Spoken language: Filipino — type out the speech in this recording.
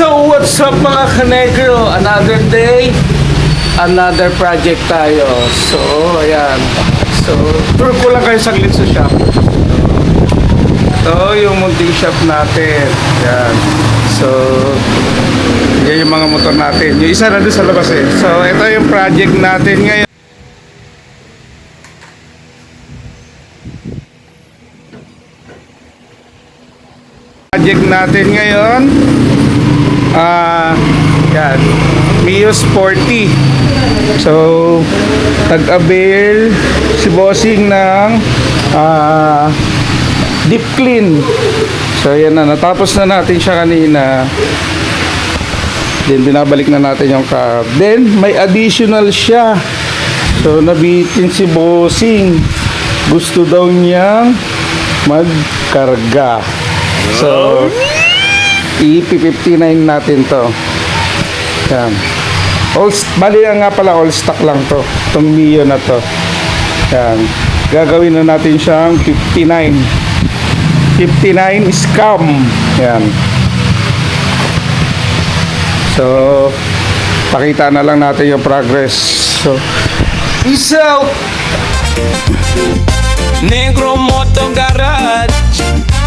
So what's up mga kanegro? Another day, another project tayo. So ayan. So tour ko lang kayo saglit sa shop. Ito yung munting shop natin. Ayan. So yan yung mga motor natin. Yung isa na doon sa labas eh. So ito yung project natin ngayon. Project natin ngayon yan Mio Sporty. So tag-avail si bossing ng deep clean. So yan na, natapos na natin siya kanina. Then binabalik na natin yung carb. Then may additional siya. So nabitin si bossing, gusto daw niyang magkarga. So, IP59 natin to. Yan. Bali nga pala, all stock lang to. Itong Mio na to. Yan. Gagawin na natin siyang 59. 59 scam. Yan. So, pakita na lang natin yung progress. So, peace out! Negro Moto Garage